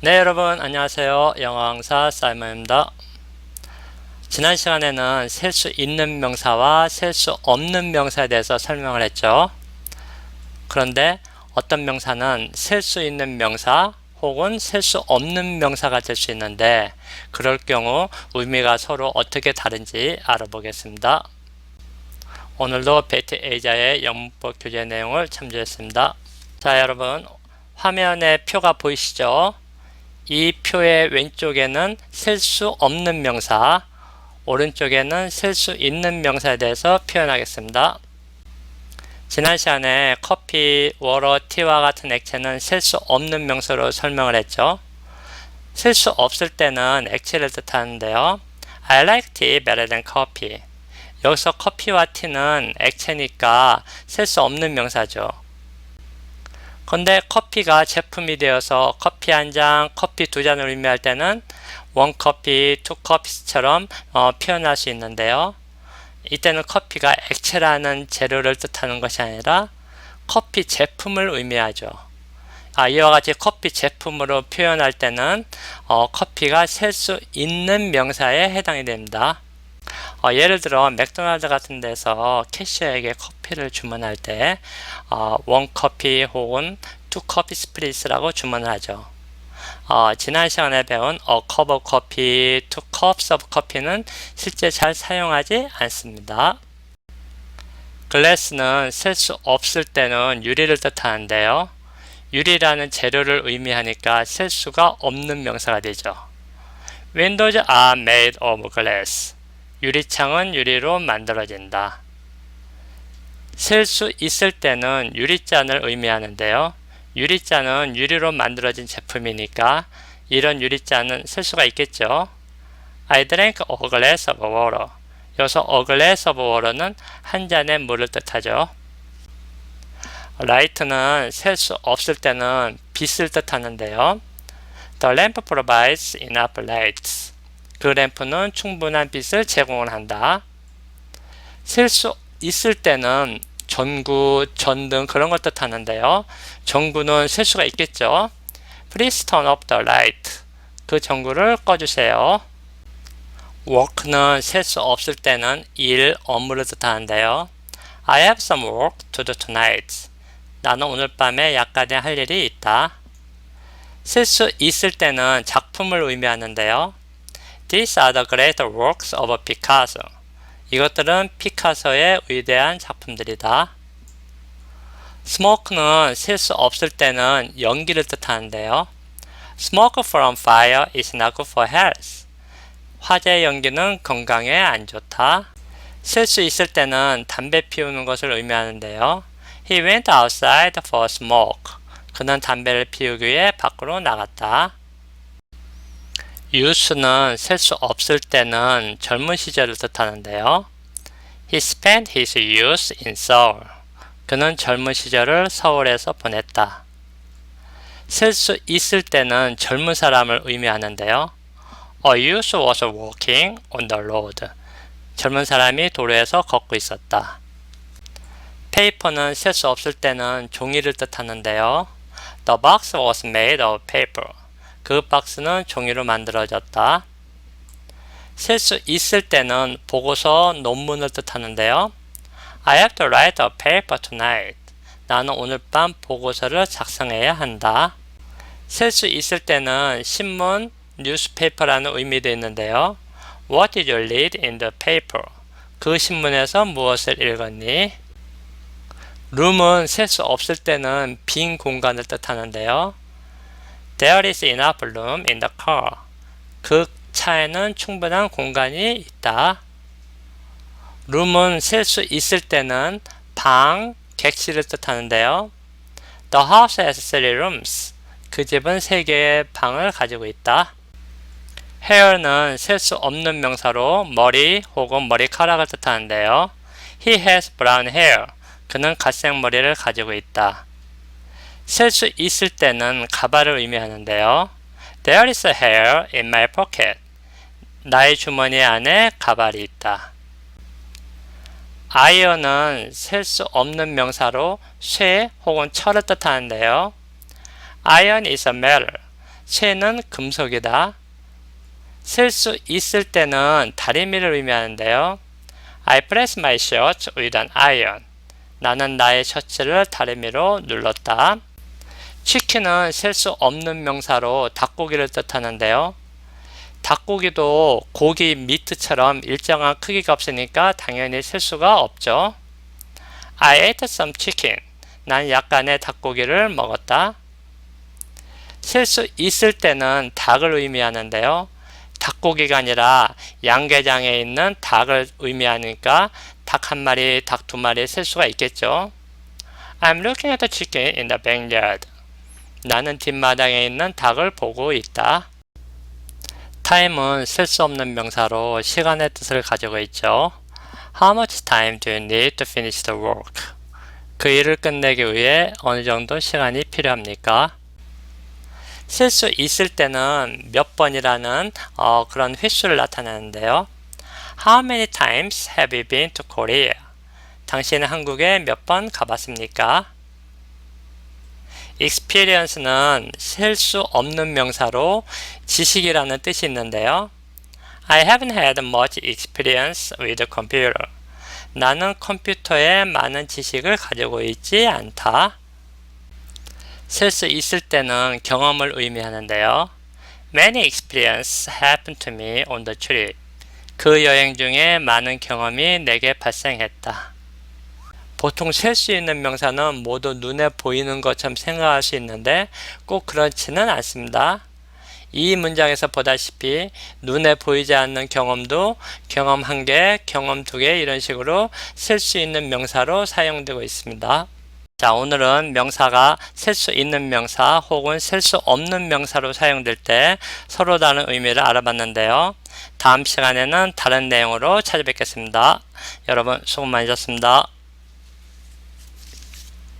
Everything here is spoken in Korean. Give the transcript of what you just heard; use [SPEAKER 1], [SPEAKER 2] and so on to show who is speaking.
[SPEAKER 1] 네, 여러분 안녕하세요. 영어 강사 사이먼입니다. 지난 시간에는 셀 수 있는 명사와 셀 수 없는 명사에 대해서 설명을 했죠. 그런데 어떤 명사는 셀 수 있는 명사 혹은 셀 수 없는 명사가 될 수 있는데, 그럴 경우 의미가 서로 어떻게 다른지 알아보겠습니다. 오늘도 베티 에이자의 영문법 교재 내용을 참조했습니다. 자, 여러분 화면에 표가 보이시죠? 이 표의 왼쪽에는 셀 수 없는 명사, 오른쪽에는 셀 수 있는 명사에 대해서 표현하겠습니다. 지난 시간에 커피, 워터, 티와 같은 액체는 셀 수 없는 명사로 설명을 했죠. 셀 수 없을 때는 액체를 뜻하는데요. I like tea better than coffee. 여기서 커피와 티는 액체니까 셀 수 없는 명사죠. 근데 커피가 제품이 되어서 커피 한 잔, 커피 두 잔을 의미할 때는 one coffee, two coffees처럼 표현할 수 있는데요. 이때는 커피가 액체라는 재료를 뜻하는 것이 아니라 커피 제품을 의미하죠. 이와 같이 커피 제품으로 표현할 때는 커피가 셀 수 있는 명사에 해당이 됩니다. 예를 들어 맥도날드 같은 데서 캐셔에게 커피를 주문할 때 one coffee 혹은 two coffees please라고 주문을 하죠. 지난 시간에 배운 a cup of coffee, two cups of coffee는 실제 잘 사용하지 않습니다. glass는 셀 수 없을 때는 유리를 뜻하는데요. 유리라는 재료를 의미하니까 셀 수가 없는 명사가 되죠. Windows are made of glass. 유리창은 유리로 만들어진다. 셀 수 있을 때는 유리잔을 의미하는데요. 유리잔은 유리로 만들어진 제품이니까 이런 유리잔은 셀 수가 있겠죠. I drank a glass of water. 여기서 a glass of water는 한 잔의 물을 뜻하죠. light는 셀 수 없을 때는 빛을 뜻하는데요. The lamp provides enough light. 그 램프는 충분한 빛을 제공을 한다. 셀 수 있을 때는 전구, 전등 그런 걸 뜻하는데요. 전구는 셀 수가 있겠죠. Please turn off the light. 그 전구를 꺼주세요. work는 셀 수 없을 때는 일, 업무를 뜻하는데요. I have some work to do tonight. 나는 오늘 밤에 약간의 할 일이 있다. 셀 수 있을 때는 작품을 의미하는데요. These are the great works of Picasso. 이것들은 피카소의 위대한 작품들이다. Smoke는 셀 수 없을 때는 연기를 뜻하는데요. Smoke from fire is not good for health. 화재 연기는 건강에 안 좋다. 셀 수 있을 때는 담배 피우는 것을 의미하는데요. He went outside for smoke. 그는 담배를 피우기 위해 밖으로 나갔다. youth는 셀 수 없을 때는 젊은 시절을 뜻하는데요. He spent his youth in Seoul. 그는 젊은 시절을 서울에서 보냈다. 셀 수 있을 때는 젊은 사람을 의미하는데요. A youth was walking on the road. 젊은 사람이 도로에서 걷고 있었다. paper는 셀 수 없을 때는 종이를 뜻하는데요. The box was made of paper. 그 박스는 종이로 만들어졌다. 셀 수 있을 때는 보고서, 논문을 뜻하는데요. I have to write a paper tonight. 나는 오늘 밤 보고서를 작성해야 한다. 셀 수 있을 때는 신문, newspaper라는 의미도 있는데요. What did you read in the paper? 그 신문에서 무엇을 읽었니? room은 셀 수 없을 때는 빈 공간을 뜻하는데요. There is enough room in the car. 그 차에는 충분한 공간이 있다. room은 셀 수 있을 때는 방, 객실을 뜻하는데요. The house has 3 rooms. 그 집은 3개의 방을 가지고 있다. hair는 셀 수 없는 명사로 머리 혹은 머리카락을 뜻하는데요. He has brown hair. 그는 갈색 머리를 가지고 있다. 셀 수 있을 때는 가발을 의미하는데요. There is a hair in my pocket. 나의 주머니 안에 가발이 있다. iron은 셀 수 없는 명사로 쇠 혹은 철을 뜻하는데요. Iron is a metal. 쇠는 금속이다. 셀 수 있을 때는 다리미를 의미하는데요. I press my shirt with an iron. 나는 나의 셔츠를 다리미로 눌렀다. 치킨은 셀 수 없는 명사로 닭고기를 뜻하는데요. 닭고기도 고기 미트처럼 일정한 크기가 없으니까 당연히 셀 수가 없죠. I ate some chicken. 난 약간의 닭고기를 먹었다. 셀 수 있을 때는 닭을 의미하는데요. 닭고기가 아니라 양계장에 있는 닭을 의미하니까 닭 한 마리, 닭 두 마리 셀 수가 있겠죠. I'm looking at the chicken in the backyard. 나는 뒷마당에 있는 닭을 보고 있다. time은 셀 수 없는 명사로 시간의 뜻을 가지고 있죠. How much time do you need to finish the work? 그 일을 끝내기 위해 어느 정도 시간이 필요합니까? 셀 수 있을 때는 몇 번이라는 그런 횟수를 나타내는데요. How many times have you been to Korea? 당신은 한국에 몇 번 가봤습니까? experience는 셀 수 없는 명사로 지식이라는 뜻이 있는데요. I haven't had much experience with the computer. 나는 컴퓨터에 많은 지식을 가지고 있지 않다. 셀 수 있을 때는 경험을 의미하는데요. Many experiences happened to me on the trip. 그 여행 중에 많은 경험이 내게 발생했다. 보통 셀 수 있는 명사는 모두 눈에 보이는 것처럼 생각할 수 있는데 꼭 그렇지는 않습니다. 이 문장에서 보다시피 눈에 보이지 않는 경험도 경험 1개, 경험 2개 이런 식으로 셀 수 있는 명사로 사용되고 있습니다. 자, 오늘은 명사가 셀 수 있는 명사 혹은 셀 수 없는 명사로 사용될 때 서로 다른 의미를 알아봤는데요. 다음 시간에는 다른 내용으로 찾아뵙겠습니다. 여러분 수고 많으셨습니다.